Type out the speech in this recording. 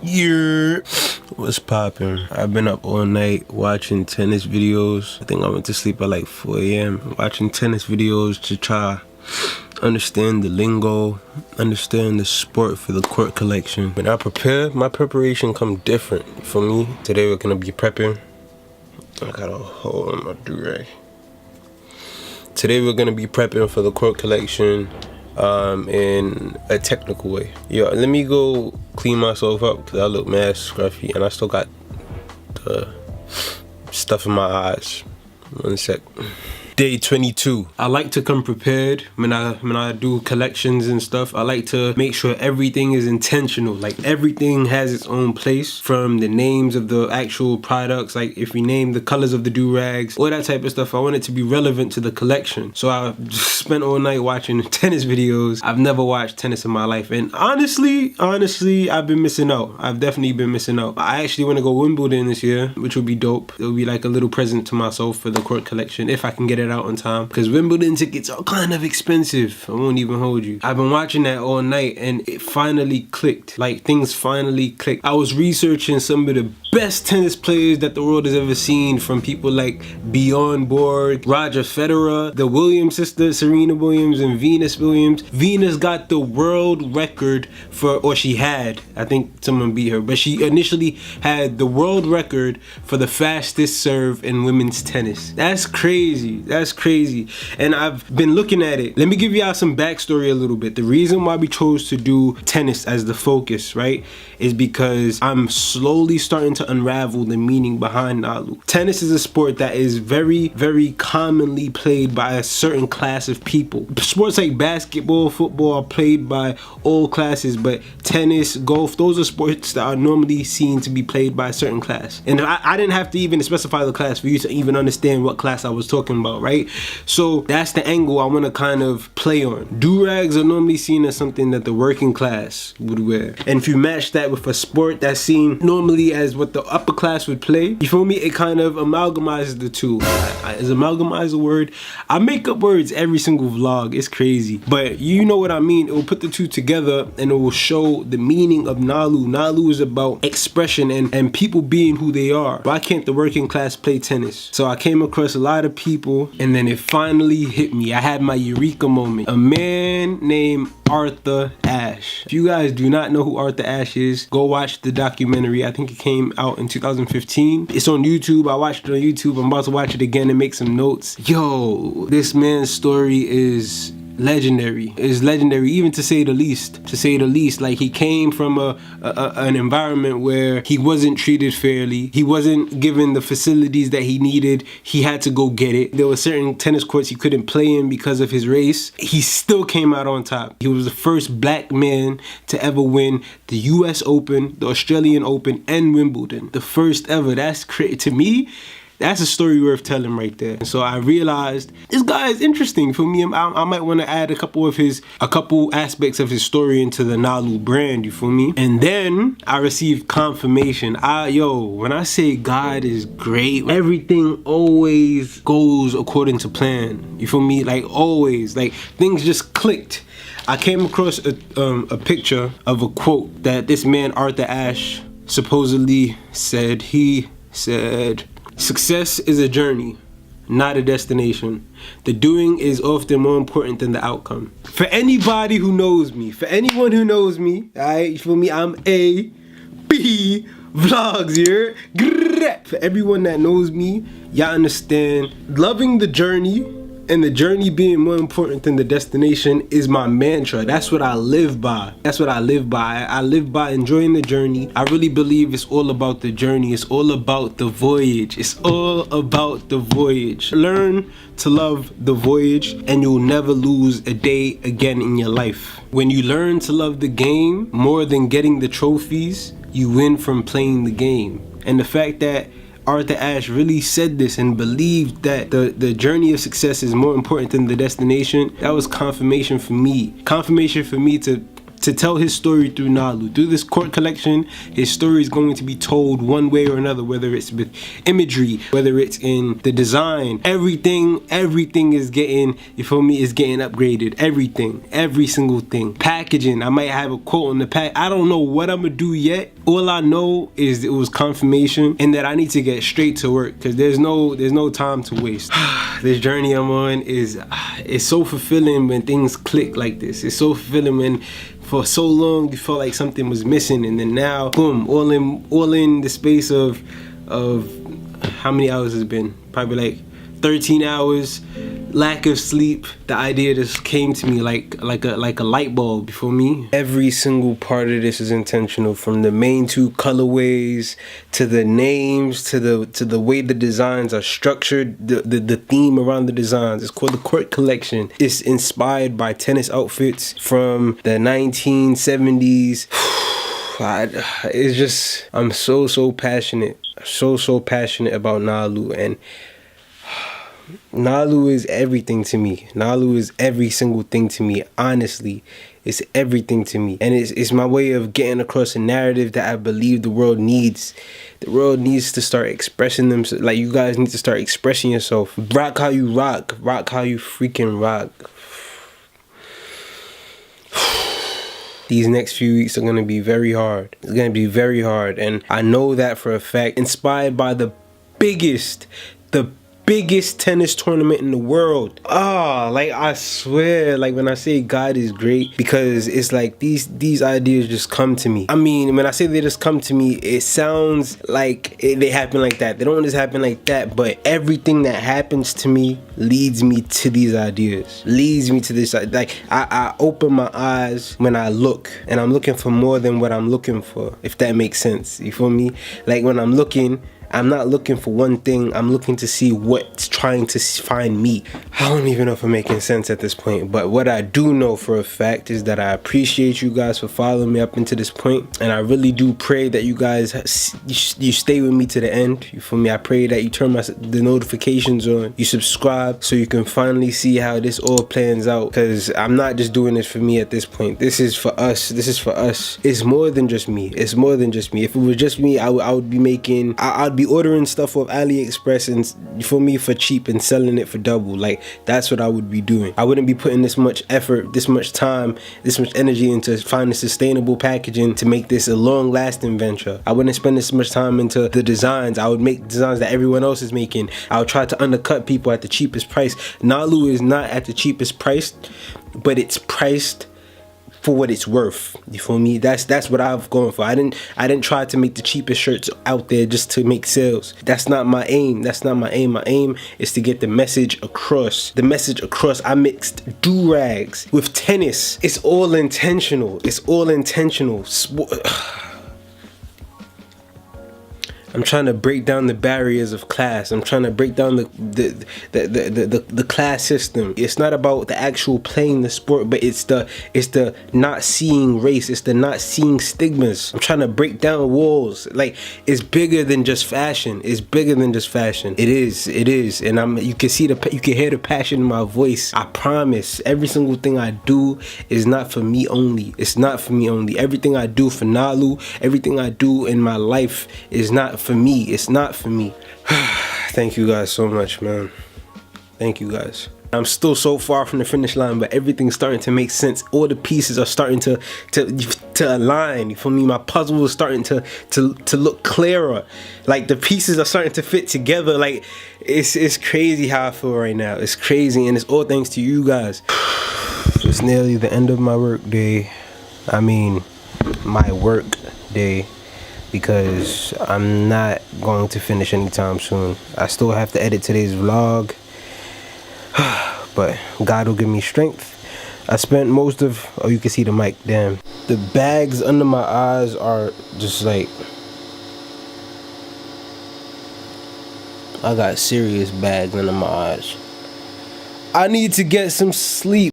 Yeah. What's poppin'? I've been up all night watching tennis videos. I think I went to sleep at like 4 a.m. watching tennis videos to try understand the lingo, understand the sport for the court collection. When I prepare, my preparation come different for me. Today we're gonna be prepping. I got a hole in my do-rag. Today we're gonna be prepping for the court collection in a technical way. Yo, let me go clean myself up because I look mad scruffy and I still got the stuff in my eyes. 1 sec. Day 22. I like to come prepared when I do collections and stuff. I like to make sure everything is intentional. Like everything has its own place, from the names of the actual products. Like if we name the colors of the do-rags, all that type of stuff. I want it to be relevant to the collection. So I spent all night watching tennis videos. I've never watched tennis in my life. And honestly, I've been missing out. I've definitely been missing out. I actually want to go Wimbledon this year, which would be dope. It'll be like a little present to myself for the court collection if I can get it out on time, because Wimbledon tickets are kind of expensive. I won't even hold you. I've been watching that all night and it finally clicked. Like things finally clicked. I was researching some of the best tennis players that the world has ever seen, from people like Bjorn Borg, Roger Federer, the Williams sisters, Serena Williams and Venus Williams. Venus got the world record for, or she had, I think someone beat her, but she initially had the world record for the fastest serve in women's tennis. That's crazy. That's crazy. And I've been looking at it. Let me give y'all some backstory a little bit. The reason why we chose to do tennis as the focus, right, is because I'm slowly starting to unravel the meaning behind Nalu. Tennis is a sport that is very, very commonly played by a certain class of people. Sports like basketball, football are played by all classes, but tennis, golf, those are sports that are normally seen to be played by a certain class. And I didn't have to even specify the class for you to even understand what class I was talking about, right? So that's the angle I want to kind of play on. Do-rags are normally seen as something that the working class would wear. And if you match that with a sport that's seen normally as what the upper class would play, you feel me? It kind of amalgamizes the two. Is amalgamize a word? I make up words every single vlog. It's crazy. But you know what I mean. It will put the two together and it will show the meaning of Nalu. Nalu is about expression and people being who they are. Why can't the working class play tennis? So I came across a lot of people and then it finally hit me. I had my eureka moment. A man named Arthur Ashe. If you guys do not know who Arthur Ashe is, go watch the documentary. I think it came out in 2015. It's on YouTube. I watched it on YouTube. I'm about to watch it again and make some notes. Yo, this man's story is legendary. It's legendary, even to say the least. To say the least, like he came from an environment where he wasn't treated fairly. He wasn't given the facilities that he needed. He had to go get it. There were certain tennis courts he couldn't play in because of his race. He still came out on top. He was the first black man to ever win the US Open, the Australian Open, and Wimbledon. The first ever. That's crazy. To me, that's a story worth telling right there. So I realized this guy is interesting for me. I might want to add a couple aspects of his story into the Nalu brand, you feel me? And then I received confirmation. When I say God is great, everything always goes according to plan. You feel me? Like always, like things just clicked. I came across a picture of a quote that this man Arthur Ashe supposedly said. He said, "Success is a journey, not a destination. The doing is often more important than the outcome." For anybody who knows me, for anyone who knows me, alright, you feel me? I'm A.B. Vlogs here. For everyone that knows me, y'all understand loving the journey and the journey being more important than the destination is my mantra. That's what I live by. That's what I live by. I live by enjoying the journey. I really believe it's all about the journey. It's all about the voyage. It's all about the voyage. Learn to love the voyage and you'll never lose a day again in your life. When you learn to love the game more than getting the trophies, you win from playing the game. And the fact that Arthur Ashe really said this and believed that the journey of success is more important than the destination, that was confirmation for me. Confirmation for me to to tell his story through Nalu. Through this court collection, his story is going to be told one way or another, whether it's with imagery, whether it's in the design, everything is getting, you feel me, is getting upgraded. Everything, every single thing. Packaging, I might have a quote on the pack. I don't know what I'm gonna do yet. All I know is it was confirmation and that I need to get straight to work, because there's no time to waste. This journey I'm on it's so fulfilling when things click like this. It's so fulfilling when for so long you felt like something was missing, and then now, boom, all in the space of how many hours has it been? Probably like 13 hours, lack of sleep. The idea just came to me like a light bulb for me. Every single part of this is intentional, from the main two colorways to the names to the way the designs are structured, the theme around the designs. It's called the Court Collection. It's inspired by tennis outfits from the 1970s. It's just, I'm so passionate, so passionate about Nalu, and Nalu is everything to me. Nalu is every single thing to me. Honestly, it's everything to me, and it's my way of getting across a narrative that I believe the world needs. The world needs to start expressing themselves. Like, you guys need to start expressing yourself. Rock how you rock. Rock how you freaking rock. These next few weeks are going to be very hard. It's going to be very hard, and I know that for a fact. Inspired by the biggest tennis tournament in the world. Like, I swear, like, when I say God is great, because it's like these ideas just come to me. I mean, when I say they just come to me, it sounds like they happen like that. They don't just happen like that, but everything that happens to me leads me to these ideas, leads me to this. Like, I open my eyes when I look, and I'm looking for more than what I'm looking for, if that makes sense. You feel me? Like, when I'm looking, I'm not looking for one thing. I'm looking to see what's trying to find me. I don't even know if I'm making sense at this point, but what I do know for a fact is that I appreciate you guys for following me up into this point, and I really do pray that you guys you stay with me to the end. You feel me? I pray that you turn the notifications on, you subscribe, so you can finally see how this all plans out, because I'm not just doing this for me at this point. This is for us. This is for us. It's more than just me. It's more than just me. If it was just me, I would be making, I'd be ordering stuff off AliExpress, and for me, for cheap, and selling it for double. Like, that's what I would be doing. I wouldn't be putting this much effort, this much time, this much energy into finding sustainable packaging to make this a long-lasting venture. I wouldn't spend this much time into the designs. I would make designs that everyone else is making. I would try to undercut people at the cheapest price. Nalu is not at the cheapest price, but it's priced for what it's worth. You feel me? That's what I've gone for. I didn't try to make the cheapest shirts out there just to make sales. That's not my aim. That's not my aim. My aim is to get the message across. The message across. I mixed do-rags with tennis. It's all intentional. It's all intentional. I'm trying to break down the barriers of class. I'm trying to break down the class system. It's not about the actual playing the sport, but it's the not seeing race. It's the not seeing stigmas. I'm trying to break down walls. Like, it's bigger than just fashion. It's bigger than just fashion. It is. And you can hear the passion in my voice. I promise. Every single thing I do is not for me only. It's not for me only. Everything I do for Nalu, everything I do in my life is not for me. It's not for me. Thank you guys so much, man. Thank you guys. I'm still so far from the finish line, but everything's starting to make sense. All the pieces are starting to align. You feel me? My puzzle is starting to look clearer. Like, the pieces are starting to fit together. Like, it's crazy how I feel right now. It's crazy, and it's all thanks to you guys. It's nearly the end of my work day. I mean, my work day, because I'm not going to finish anytime soon. I still have to edit today's vlog, but God will give me strength. I spent most of, oh, you can see the mic, damn. The bags under my eyes are just like, I got serious bags under my eyes. I need to get some sleep.